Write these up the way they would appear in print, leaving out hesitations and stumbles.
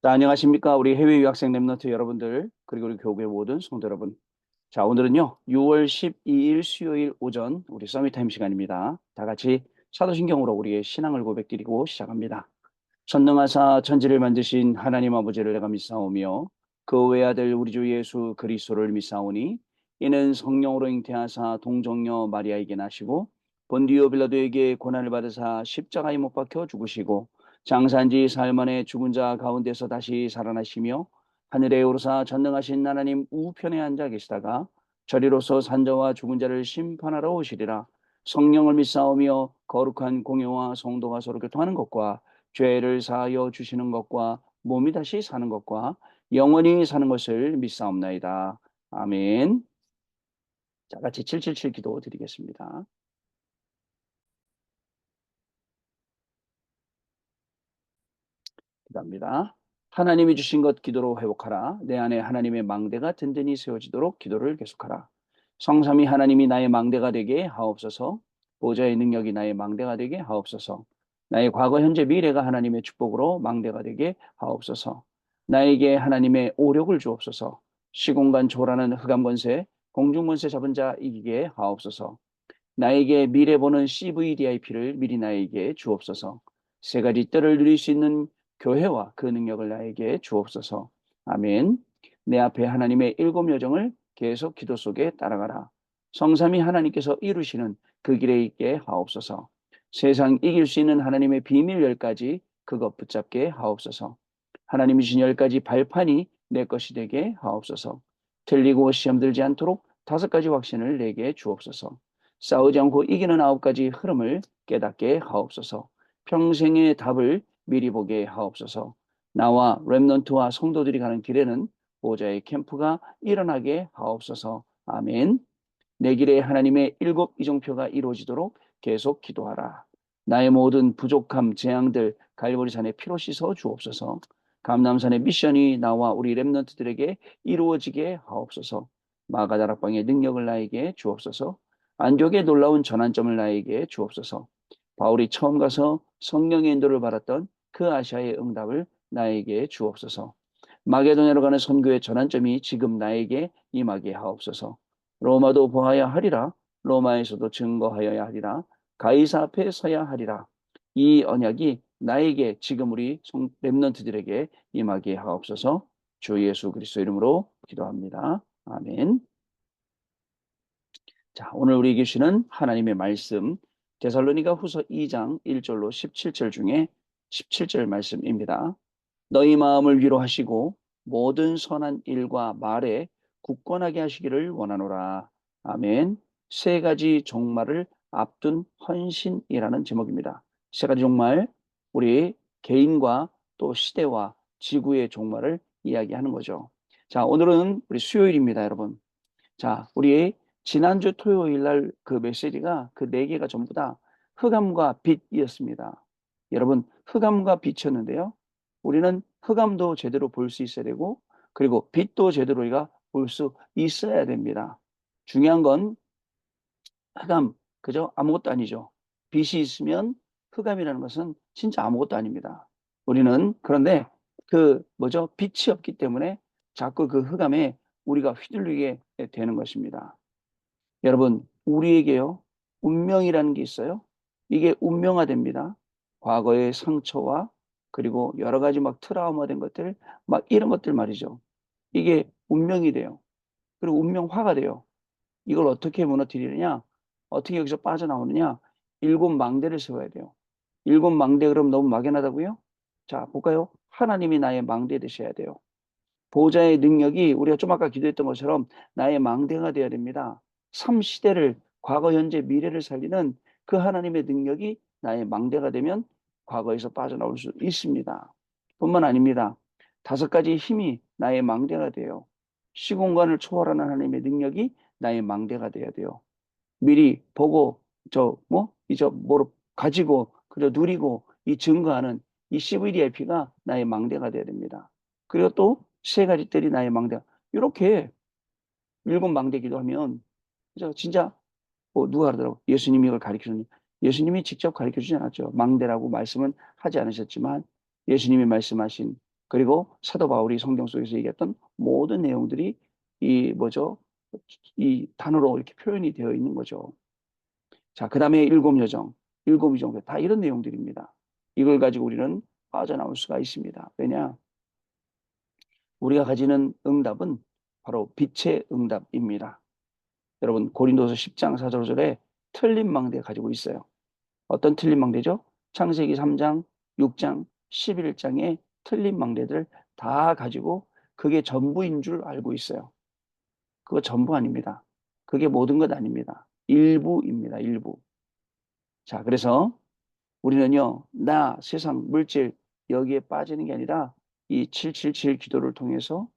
자, 안녕하십니까. 우리 해외 유학생 랩런트 여러분들, 그리고 우리 교회 모든 성도 여러분. 자, 오늘은요, 6월 12일 수요일 오전 우리 서밋타임 시간입니다. 다 같이 사도신경으로 우리의 신앙을 고백드리고 시작합니다. 전능하사 천지를 만드신 하나님 아버지를 내가 믿사오며 그 외아들 우리 주 예수 그리스도를 믿사오니 이는 성령으로 잉태하사 동정녀 마리아에게 나시고 본디오 빌라도에게 고난을 받으사 십자가에 못 박혀 죽으시고 장사한 지 사흘 만에 죽은 자 가운데서 다시 살아나시며 하늘에 오르사 전능하신 하나님 우편에 앉아 계시다가 저리로서 산자와 죽은 자를 심판하러 오시리라. 성령을 믿사오며 거룩한 공예와 성도가 서로 교통하는 것과 죄를 사하여 주시는 것과 몸이 다시 사는 것과 영원히 사는 것을 믿사옵나이다. 아멘. 자, 같이 777 기도 드리겠습니다. 기도합니다. 하나님이 주신 것 기도로 회복하라. 내 안에 하나님의 망대가 든든히 세워지도록 기도를 계속하라. 성삼위 하나님이 나의 망대가 되게 하옵소서. 보좌의 능력이 나의 망대가 되게 하옵소서. 나의 과거, 현재, 미래가 하나님의 축복으로 망대가 되게 하옵소서. 나에게 하나님의 오력을 주옵소서. 시공간 초월하는 흑암 권세, 공중 권세 잡은 자 이기게 하옵소서. 나에게 미래 보는 CVDIP를 미리 나에게 주옵소서. 세 가지 뜰을 누릴 수 있는 교회와 그 능력을 나에게 주옵소서. 아멘. 내 앞에 하나님의 일곱 여정을 계속 기도 속에 따라가라. 성삼위 하나님께서 이루시는 그 길에 있게 하옵소서. 세상 이길 수 있는 하나님의 비밀 10가지 그것 붙잡게 하옵소서. 하나님이 주신 10가지 발판이 내 것이 되게 하옵소서. 틀리고 시험 들지 않도록 5가지 확신을 내게 주옵소서. 싸우지 않고 이기는 9가지 흐름을 깨닫게 하옵소서. 평생의 답을 미리 보게 하옵소서. 나와 렘넌트와 성도들이 가는 길에는 보좌의 캠프가 일어나게 하옵소서. 아멘. 내 길에 하나님의 일곱 이정표가 이루어지도록 계속 기도하라. 나의 모든 부족함, 재앙들 갈보리산에 피로 씻어 주옵소서. 감남산의 미션이 나와 우리 렘넌트들에게 이루어지게 하옵소서. 마가다락방의 능력을 나에게 주옵소서. 안디옥의 놀라운 전환점을 나에게 주옵소서. 바울이 처음 가서 성령의 인도를 받았던 그 아시아의 응답을 나에게 주옵소서. 마게도냐로 가는 선교의 전환점이 지금 나에게 임하게 하옵소서. 로마도 보아야 하리라. 로마에서도 증거하여야 하리라. 가이사 앞에 서야 하리라. 이 언약이 나에게 지금 우리 렘넌트들에게 임하게 하옵소서. 주 예수 그리스도 이름으로 기도합니다. 아멘. 자, 오늘 우리 계시는 하나님의 말씀 데살로니가 후서 2장 1절로 17절 중에 17절 말씀입니다. 너희 마음을 위로하시고 모든 선한 일과 말에 굳건하게 하시기를 원하노라. 아멘. 세 가지 종말을 앞둔 헌신이라는 제목입니다. 세 가지 종말, 우리 개인과 또 시대와 지구의 종말을 이야기하는 거죠. 자, 오늘은 우리 수요일입니다, 여러분. 자, 우리 지난주 토요일 날 그 메시지가 그 네 개가 전부 다 흑암과 빛이었습니다. 여러분, 흑암과 빛이었는데요. 우리는 흑암도 제대로 볼 수 있어야 되고, 그리고 빛도 제대로 우리가 볼 수 있어야 됩니다. 중요한 건 흑암, 그죠? 아무것도 아니죠. 빛이 있으면 흑암이라는 것은 진짜 아무것도 아닙니다. 우리는 그런데 그 뭐죠? 빛이 없기 때문에 자꾸 그 흑암에 우리가 휘둘리게 되는 것입니다. 여러분, 우리에게요, 운명이라는 게 있어요. 이게 운명화됩니다. 과거의 상처와 그리고 여러 가지 막 트라우마된 것들, 막 이런 것들 말이죠. 이게 운명이 돼요. 그리고 운명화가 돼요. 이걸 어떻게 무너뜨리느냐? 어떻게 여기서 빠져나오느냐? 일곱 망대를 세워야 돼요. 일곱 망대 그럼 너무 막연하다고요? 자, 볼까요? 하나님이 나의 망대 되셔야 돼요. 보호자의 능력이 우리가 좀 아까 기도했던 것처럼 나의 망대가 되어야 됩니다. 3시대를 과거, 현재, 미래를 살리는 그 하나님의 능력이 나의 망대가 되면 과거에서 빠져나올 수 있습니다. 뿐만 아닙니다. 5가지 힘이 나의 망대가 돼요. 시공간을 초월하는 하나님의 능력이 나의 망대가 돼야 돼요. 미리 보고 이저 뭐로 가지고 그저 누리고 이 증거하는 이 CVDIP가 나의 망대가 돼야 됩니다. 그리고 또 세 가지 뜰이 나의 망대. 이렇게 일곱 망대기도 하면 진짜 뭐 누가 그러더라고. 예수님이 이걸 가르쳐주니 예수님이 직접 가르쳐 주지 않았죠. 망대라고 말씀은 하지 않으셨지만 예수님이 말씀하신 그리고 사도 바울이 성경 속에서 얘기했던 모든 내용들이 이 뭐죠? 이 단어로 이렇게 표현이 되어 있는 거죠. 자, 그 다음에 일곱 여정, 일곱 이정 다 이런 내용들입니다. 이걸 가지고 우리는 빠져나올 수가 있습니다. 왜냐? 우리가 가지는 응답은 바로 빛의 응답입니다. 여러분 고린도서 10장 4절에 틀린 망대 가지고 있어요. 어떤 틀린 망대죠? 창세기 3장, 6장, 11장의 틀린 망대들 다 가지고 그게 전부인 줄 알고 있어요. 그거 전부 아닙니다. 그게 모든 것 아닙니다. 일부입니다. 일부. 자, 그래서 우리는요, 나, 세상, 물질 여기에 빠지는 게 아니라 이 777 기도를 통해서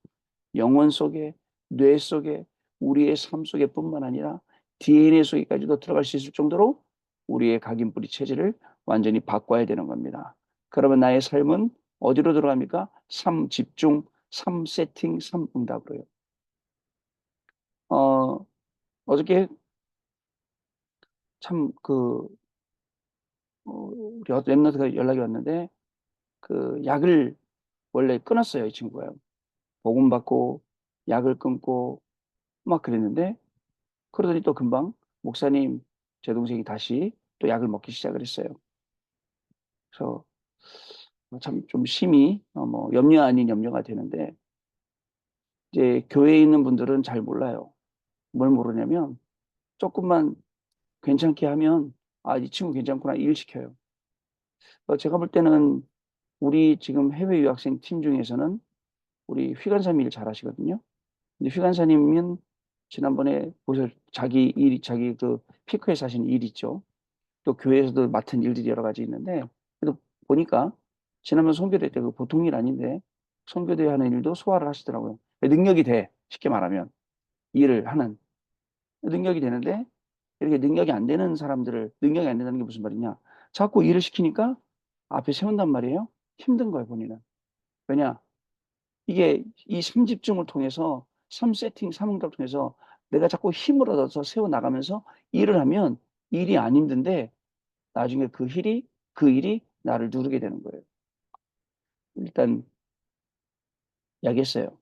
영혼 속에, 뇌 속에, 우리의 삶 속에 뿐만 아니라 DNA 속에까지도 들어갈 수 있을 정도로 우리의 각인뿌리 체질을 완전히 바꿔야 되는 겁니다. 그러면 나의 삶은 어디로 들어갑니까? 삶 집중, 삶 세팅, 삶 응답으로요. 어저께 참 우리 어떤 랩런트가 연락이 왔는데 그 약을 원래 끊었어요, 이 친구가요. 복음 받고 약을 끊고 막 그랬는데 그러더니 또 금방 목사님 제 동생이 다시 또 약을 먹기 시작을 했어요. 그래서 참 좀 심히 뭐 염려 아닌 염려가 되는데 이제 교회에 있는 분들은 잘 몰라요. 뭘 모르냐면 조금만 괜찮게 하면 아, 이 친구 괜찮구나 일 시켜요. 제가 볼 때는 우리 지금 해외 유학생 팀 중에서는 우리 휘간사님 일 잘하시거든요. 근데 휘간사님은 지난번에 보셔 자기 그 피크에서 하신 일 있죠. 또 교회에서도 맡은 일들이 여러 가지 있는데 그래도 보니까 지난번 선교대 때 그 보통 일 아닌데 선교대 하는 일도 소화를 하시더라고요. 능력이 돼. 쉽게 말하면 일을 하는 능력이 되는데 이렇게 능력이 안 되는 사람들을 능력이 안 된다는 게 무슨 말이냐? 자꾸 일을 시키니까 앞에 세운단 말이에요. 힘든 거예요, 본인은. 왜냐? 이게 이 삼집중을 통해서 삼 세팅, 삼응답을 통해서 내가 자꾸 힘을 얻어서 세워 나가면서 일을 하면 일이 안 힘든데 나중에 그 일이 나를 누르게 되는 거예요. 일단 이야기했어요.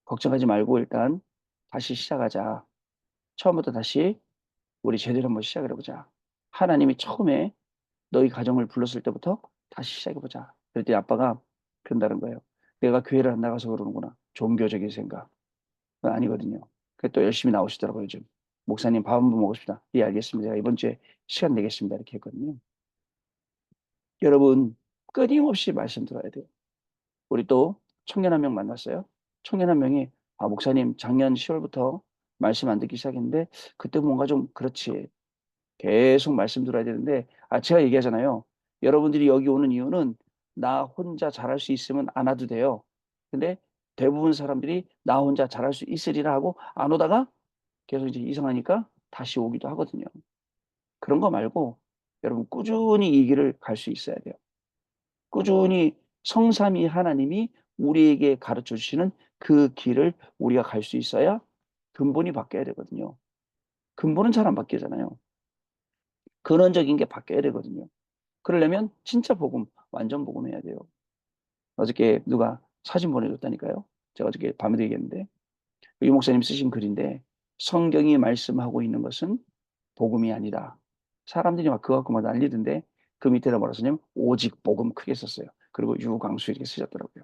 걱정하지 말고 일단 다시 시작하자. 처음부터 다시 우리 제대로 한번 시작을 해보자. 하나님이 처음에 너희 가정을 불렀을 때부터 다시 시작해보자. 그랬더니 아빠가 그런다는 거예요. 내가 교회를 안 나가서 그러는구나. 종교적인 생각. 그건 아니거든요. 그래 또 열심히 나오시더라고요, 요즘. 목사님 밥 한번 먹고 싶다. 예, 알겠습니다. 제가 이번 주에 시간 내겠습니다. 이렇게 했거든요. 여러분, 끊임없이 말씀 들어야 돼요. 우리 또 청년 한 명 만났어요. 청년 한 명이 아, 목사님 작년 10월부터 말씀 안 듣기 시작했는데 그때 뭔가 좀 그렇지. 계속 말씀 들어야 되는데 아, 제가 얘기하잖아요. 여러분들이 여기 오는 이유는 나 혼자 잘할 수 있으면 안 와도 돼요. 근데 대부분 사람들이 나 혼자 잘할 수 있으리라 하고 안 오다가 계속 이제 이상하니까 다시 오기도 하거든요. 그런 거 말고 여러분 꾸준히 이 길을 갈 수 있어야 돼요. 꾸준히 성삼위 하나님이 우리에게 가르쳐 주시는 그 길을 우리가 갈 수 있어야 근본이 바뀌어야 되거든요. 근본은 잘 안 바뀌잖아요. 근원적인 게 바뀌어야 되거든요. 그러려면 진짜 복음, 완전 복음 해야 돼요. 어저께 누가 사진 보내줬다니까요. 제가 어저께 밤에도 얘기했는데 이 목사님 쓰신 글인데 성경이 말씀하고 있는 것은 복음이 아니다. 사람들이 막 그거 갖고 막 난리던데 그 밑에다 뭐라 쓰냐면 오직 복음 크게 썼어요. 그리고 유광수 이렇게 쓰셨더라고요.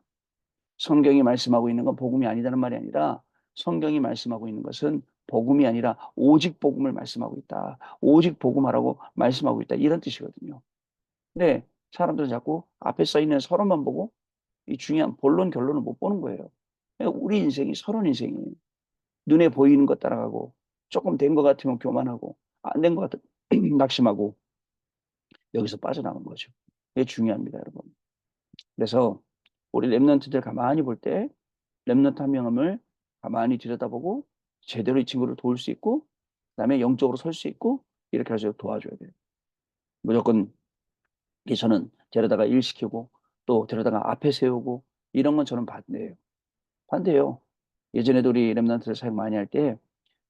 성경이 말씀하고 있는 건 복음이 아니다는 말이 아니라 성경이 말씀하고 있는 것은 복음이 아니라 오직 복음을 말씀하고 있다. 오직 복음하라고 말씀하고 있다. 이런 뜻이거든요. 근데 사람들은 자꾸 앞에 써 있는 서론만 보고 이 중요한 본론 결론을 못 보는 거예요. 그러니까 우리 인생이 서론 인생이에요. 눈에 보이는 것 따라가고 조금 된 것 같으면 교만하고 안 된 것 같으면 낙심하고 여기서 빠져나오는 거죠. 이게 중요합니다, 여러분. 그래서 우리 랩런트들 가만히 볼 때 랩런트 한 명을 가만히 들여다보고 제대로 이 친구를 도울 수 있고 그다음에 영적으로 설 수 있고 이렇게 해서 도와줘야 돼요. 무조건 저는 데려다가 일 시키고 또 데려다가 앞에 세우고 이런 건 저는 반대예요. 반대예요. 예전에도 우리 랩런트들 사역 많이 할 때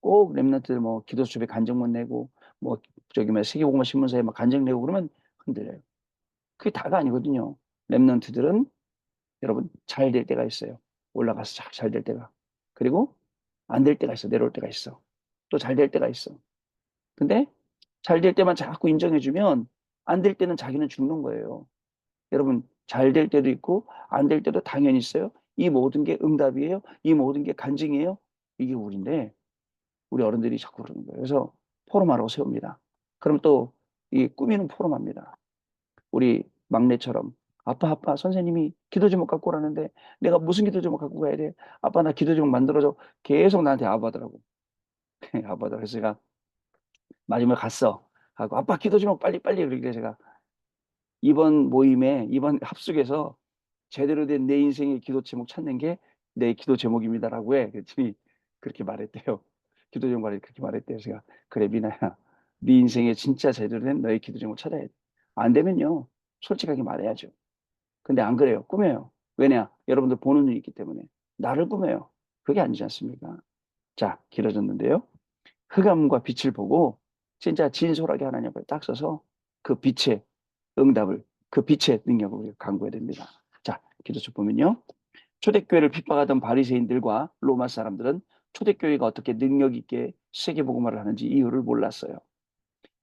꼭 랩런트들 뭐 기도 수첩에 간증문 내고 뭐 저기 뭐 세계복음화 신문사에 막 간증 내고 그러면 흔들려요. 그게 다가 아니거든요. 랩런트들은 여러분 잘 될 때가 있어요. 올라가서 잘 될 때가. 그리고 안 될 때가 있어. 내려올 때가 있어. 또 잘 될 때가 있어. 근데 잘 될 때만 자꾸 인정해주면 안 될 때는 자기는 죽는 거예요. 여러분 잘 될 때도 있고 안 될 때도 당연히 있어요. 이 모든 게 응답이에요. 이 모든 게 간증이에요. 이게 우리인데 우리 어른들이 자꾸 그러는 거예요. 그래서 포럼하라고 세웁니다. 그럼 또 이 꾸미는 포럼합니다. 우리 막내처럼 아빠 선생님이 기도 제목 갖고 오라는데 내가 무슨 기도 제목 갖고 가야 돼? 아빠 나 기도 제목 만들어줘. 계속 나한테 아부하더라고. 아부하더라고. 그래서 제가 마지막에 갔어. 하고 아빠 기도 제목 빨리 그러길래 제가 이번 모임에 이번 합숙에서 제대로 된 내 인생의 기도 제목 찾는 게 내 기도 제목입니다라고 해. 그랬더니 그렇게 말했대요. 기도 제목 말해 그렇게 말했대요. 제가 그래 미나야, 네 인생에 진짜 제대로 된 너의 기도 제목 찾아야 돼. 안 되면요 솔직하게 말해야죠. 근데 안 그래요. 꾸며요. 왜냐? 여러분들 보는 눈이 있기 때문에 나를 꾸며요. 그게 아니지 않습니까? 자, 길어졌는데요. 흑암과 빛을 보고 진짜 진솔하게 하나님 앞에 딱 서서 그 빛의 응답을, 그 빛의 능력을 우리가 강구해야 됩니다. 자, 기도서 보면요. 초대교회를 핍박하던 바리새인들과 로마 사람들은 초대교회가 어떻게 능력 있게 세계복음화를 하는지 이유를 몰랐어요.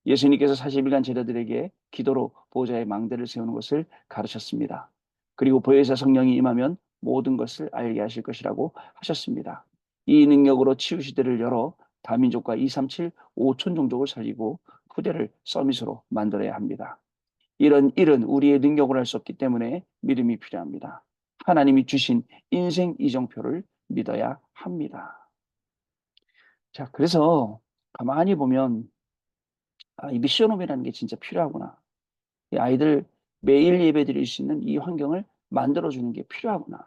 예수님께서 40일간 제자들에게 기도로 보호자의 망대를 세우는 것을 가르쳤습니다. 그리고 보혜사 성령이 임하면 모든 것을 알게 하실 것이라고 하셨습니다. 이 능력으로 치유시대를 열어 다민족과 237, 5천 종족을 살리고 후대를 서밋으로 만들어야 합니다. 이런 일은 우리의 능력으로 할 수 없기 때문에 믿음이 필요합니다. 하나님이 주신 인생 이정표를 믿어야 합니다. 자, 그래서 가만히 보면 이 미션홈이라는 게 진짜 필요하구나. 이 아이들 매일 예배 드릴 수 있는 이 환경을 만들어주는 게 필요하구나.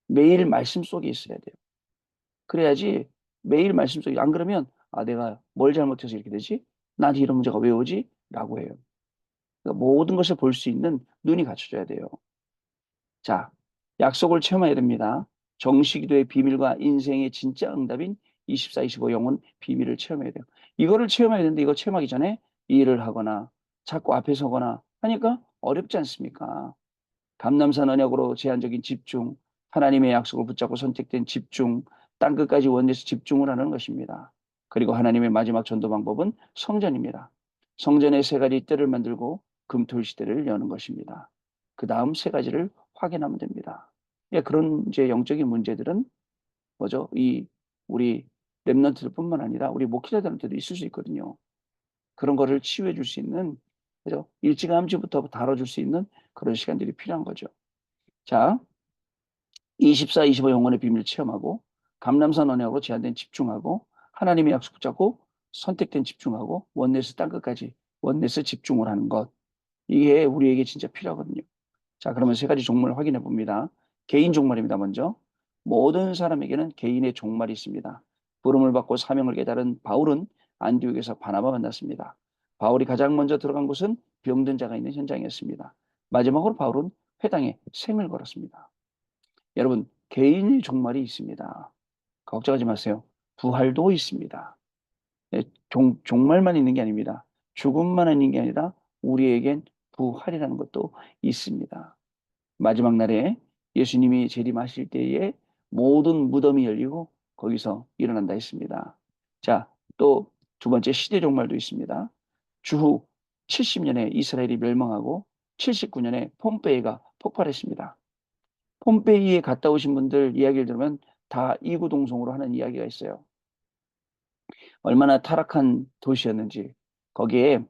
매일 말씀 속에 있어야 돼요. 그래야지 매일 말씀 속에, 안 그러면 내가 뭘 잘못해서 이렇게 되지? 나한테 이런 문제가 왜 오지? 라고 해요. 그러니까 모든 것을 볼 수 있는 눈이 갖춰져야 돼요. 자, 약속을 체험해야 됩니다. 정식기도의 비밀과 인생의 진짜 응답인 24, 25 영혼 비밀을 체험해야 돼요. 이거를 체험해야 되는데 이거 체험하기 전에 일을 하거나 자꾸 앞에 서거나 하니까 어렵지 않습니까? 감남산 언약으로 제한적인 집중, 하나님의 약속을 붙잡고 선택된 집중, 땅끝까지 원내에서 집중을 하는 것입니다. 그리고 하나님의 마지막 전도 방법은 성전입니다. 성전의 세 가지 뜰을 만들고 금토일 시대를 여는 것입니다. 그 다음 세 가지를 확인하면 됩니다. 예, 그런 이제 영적인 문제들은 뭐죠? 우리 렘넌트들뿐만 아니라 우리 목회자들한테도 있을 수 있거든요. 그런 거를 치유해 줄 수 있는, 그죠? 일찌감치부터 다뤄줄 수 있는 그런 시간들이 필요한 거죠. 자, 24, 25 영혼의 비밀을 체험하고 감람산 언약으로 제한된 집중하고 하나님의 약속 붙잡고 선택된 집중하고 원내스 땅끝까지 원내스 집중을 하는 것, 이게 우리에게 진짜 필요하거든요. 자, 그러면 세 가지 종말을 확인해 봅니다. 개인 종말입니다. 먼저 모든 사람에게는 개인의 종말이 있습니다. 부름을 받고 사명을 깨달은 바울은 안디옥에서 바나바 만났습니다. 바울이 가장 먼저 들어간 곳은 병든 자가 있는 현장이었습니다. 마지막으로 바울은 회당에 생을 걸었습니다. 여러분, 개인의 종말이 있습니다. 걱정하지 마세요. 부활도 있습니다. 예, 종말만 있는 게 아닙니다. 죽음만 있는 게 아니라 우리에겐 부활이라는 것도 있습니다. 마지막 날에 예수님이 재림하실 때에 모든 무덤이 열리고 거기서 일어난다 했습니다. 자, 또 두 번째 시대 종말도 있습니다. 주후 70년에 이스라엘이 멸망하고 79년에 폼페이가 폭발했습니다. 폼페이에 갔다 오신 분들 이야기를 들으면 다 이구동성으로 하는 이야기가 있어요. 얼마나 타락한 도시였는지. 거기에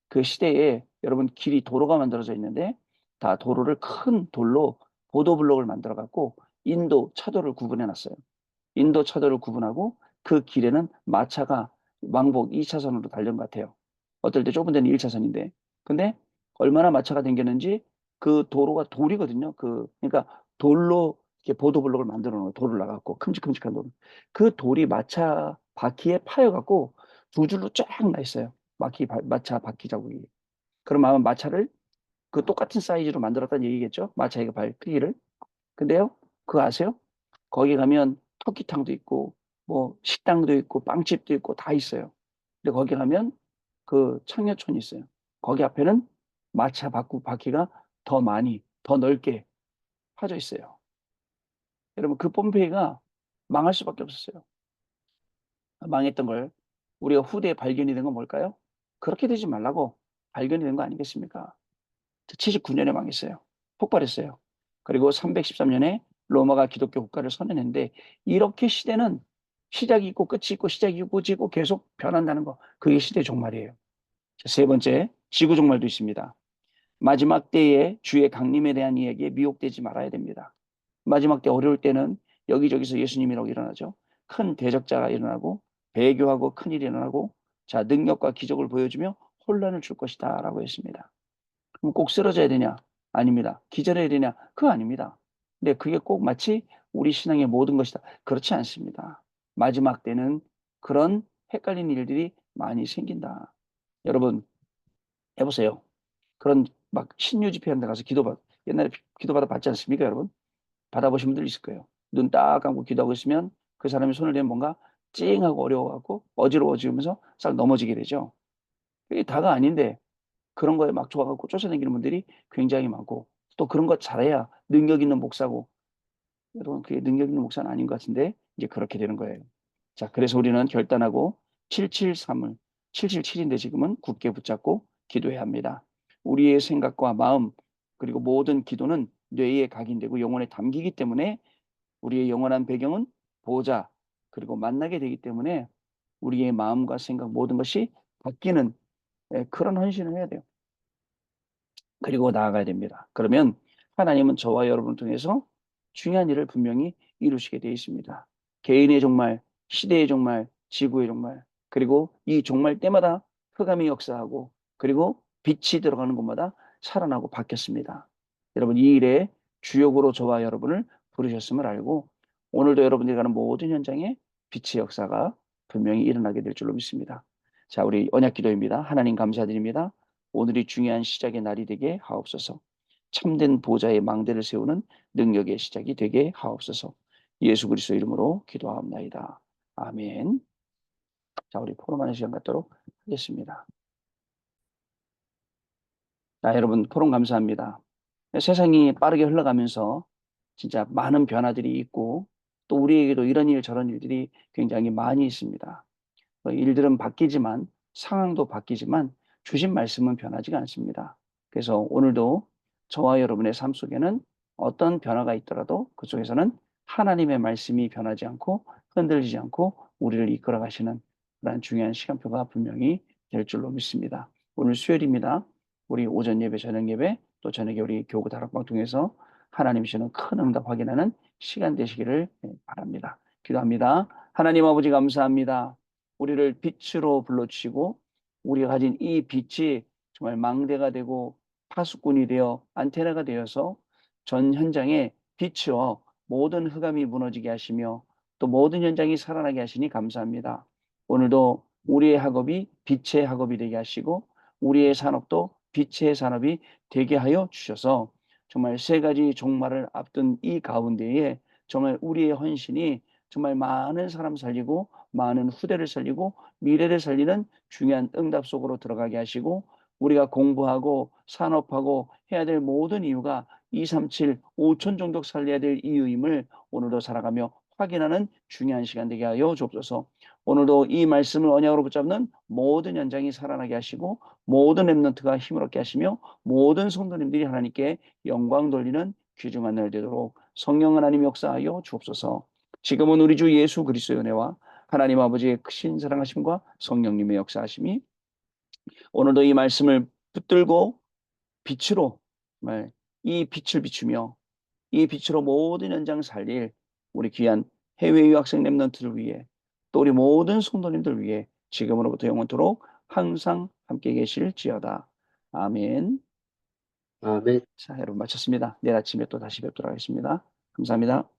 그 시대에 여러분 길이 도로가 만들어져 있는데 다 도로를 큰 돌로 보도블록을 만들어 갖고 인도 차도를 구분해 놨어요. 인도 차도를 구분하고 그 길에는 마차가 왕복 2차선으로 달린 것 같아요. 어떨 때 좁은 데는 1차선인데. 근데 얼마나 마차가 댕겼는지 그 도로가 돌이거든요. 그러니까 돌로 이렇게 보도블록을 만들어 놓은 돌을 나갔고 큼직큼직한 돌. 그 돌이 마차 바퀴에 파여 갖고 두 줄로 쫙 나 있어요. 마차 바퀴 자국이. 그럼 아마 마차를 그 똑같은 사이즈로 만들었다는 얘기겠죠. 마차의 발 크기를. 근데요, 그거 아세요? 거기 가면 터키탕도 있고, 뭐, 식당도 있고, 빵집도 있고, 다 있어요. 근데 거기 가면 그 청계천이 있어요. 거기 앞에는 마차 바퀴가 더 많이, 더 넓게 파져 있어요. 여러분 그 폼페이가 망할 수밖에 없었어요. 망했던 걸 우리가 후대에 발견이 된 건 뭘까요? 그렇게 되지 말라고 발견이 된 거 아니겠습니까? 79년에 망했어요. 폭발했어요. 그리고 313년에 로마가 기독교 국가를 선언했는데 이렇게 시대는 시작이 있고 끝이 있고 시작이 있고 끝이 있고 계속 변한다는 거. 그게 시대 종말이에요. 자, 세 번째, 지구 종말도 있습니다. 마지막 때에 주의 강림에 대한 이야기에 미혹되지 말아야 됩니다. 마지막 때 어려울 때는 여기저기서 예수님이라고 일어나죠. 큰 대적자가 일어나고 배교하고 큰일이 일어나고 자 능력과 기적을 보여주며 혼란을 줄 것이다 라고 했습니다. 그럼 꼭 쓰러져야 되냐? 아닙니다. 기절해야 되냐? 그거 아닙니다. 근데 그게 꼭 마치 우리 신앙의 모든 것이다. 그렇지 않습니다. 마지막 때는 그런 헷갈리는 일들이 많이 생긴다. 여러분 해보세요. 그런 막 신유 집회하는 데 가서 옛날에 기도받아 봤지 않습니까, 여러분? 받아보신 분들 있을 거예요. 눈 딱 감고 기도하고 있으면 그 사람이 손을 대면 뭔가 찡하고 어려워갖고 어지러워지면서 싹 넘어지게 되죠. 이게 다가 아닌데 그런 거에 막 좋아갖고 쫓아다니는 분들이 굉장히 많고 또 그런 거 잘해야 능력 있는 목사고 여러분 그게 능력 있는 목사는 아닌 것 같은데 이제 그렇게 되는 거예요. 자, 그래서 우리는 결단하고 773을 777인데 지금은 굳게 붙잡고 기도해야 합니다. 우리의 생각과 마음 그리고 모든 기도는 뇌에 각인되고 영혼에 담기기 때문에 우리의 영원한 배경은 보호자 그리고 만나게 되기 때문에 우리의 마음과 생각 모든 것이 바뀌는 그런 헌신을 해야 돼요. 그리고 나아가야 됩니다. 그러면 하나님은 저와 여러분을 통해서 중요한 일을 분명히 이루시게 되어 있습니다. 개인의 종말, 시대의 종말, 지구의 종말, 그리고 이 종말 때마다 흑암이 역사하고 그리고 빛이 들어가는 곳마다 살아나고 바뀌었습니다. 여러분 이 일에 주역으로 저와 여러분을 부르셨음을 알고 오늘도 여러분들이 가는 모든 현장에 빛의 역사가 분명히 일어나게 될 줄로 믿습니다. 자, 우리 언약 기도입니다. 하나님 감사드립니다. 오늘이 중요한 시작의 날이 되게 하옵소서. 참된 보좌의 망대를 세우는 능력의 시작이 되게 하옵소서. 예수 그리스도 이름으로 기도하옵나이다. 아멘. 자, 우리 포럼하는 시간 갖도록 하겠습니다. 자, 여러분 포럼 감사합니다. 세상이 빠르게 흘러가면서 진짜 많은 변화들이 있고 또 우리에게도 이런 일 저런 일들이 굉장히 많이 있습니다. 일들은 바뀌지만 상황도 바뀌지만 주신 말씀은 변하지가 않습니다. 그래서 오늘도 저와 여러분의 삶 속에는 어떤 변화가 있더라도 그쪽에서는 하나님의 말씀이 변하지 않고 흔들리지 않고 우리를 이끌어 가시는 그런 중요한 시간표가 분명히 될 줄로 믿습니다. 오늘 수요일입니다. 우리 오전 예배, 저녁 예배, 또 저녁에 우리 교구 다락방 통해서 하나님 주시는 큰 응답 확인하는 시간 되시기를 바랍니다. 기도합니다. 하나님 아버지 감사합니다. 우리를 빛으로 불러주시고 우리가 가진 이 빛이 정말 망대가 되고 파수꾼이 되어 안테나가 되어서 전 현장에 비추어 모든 흑암이 무너지게 하시며 또 모든 현장이 살아나게 하시니 감사합니다. 오늘도 우리의 학업이 빛의 학업이 되게 하시고 우리의 산업도 빛의 산업이 되게 하여 주셔서 정말 세 가지 종말을 앞둔 이 가운데에 정말 우리의 헌신이 정말 많은 사람 살리고 많은 후대를 살리고 미래를 살리는 중요한 응답 속으로 들어가게 하시고 우리가 공부하고 산업하고 해야 될 모든 이유가 237, 5천 종족 살려야 될 이유임을 오늘도 살아가며 확인하는 중요한 시간 되게 하여 주옵소서. 오늘도 이 말씀을 언약으로 붙잡는 모든 현장이 살아나게 하시고 모든 렘넌트가 힘을 얻게 하시며 모든 성도님들이 하나님께 영광 돌리는 귀중한 날 되도록 성령 하나님 역사하여 주옵소서. 지금은 우리 주 예수 그리스도의 은혜와 하나님 아버지의 크신 사랑하심과 성령님의 역사하심이 오늘도 이 말씀을 붙들고 빛으로 정말 이 빛을 비추며 이 빛으로 모든 현장 살릴 우리 귀한 해외 유학생 랩런트를 위해 또 우리 모든 성도님들 위해 지금으로부터 영원토록 항상 함께 계실지어다. 아멘. 아멘. 자, 여러분 마쳤습니다. 내일 아침에 또 다시 뵙도록 하겠습니다. 감사합니다.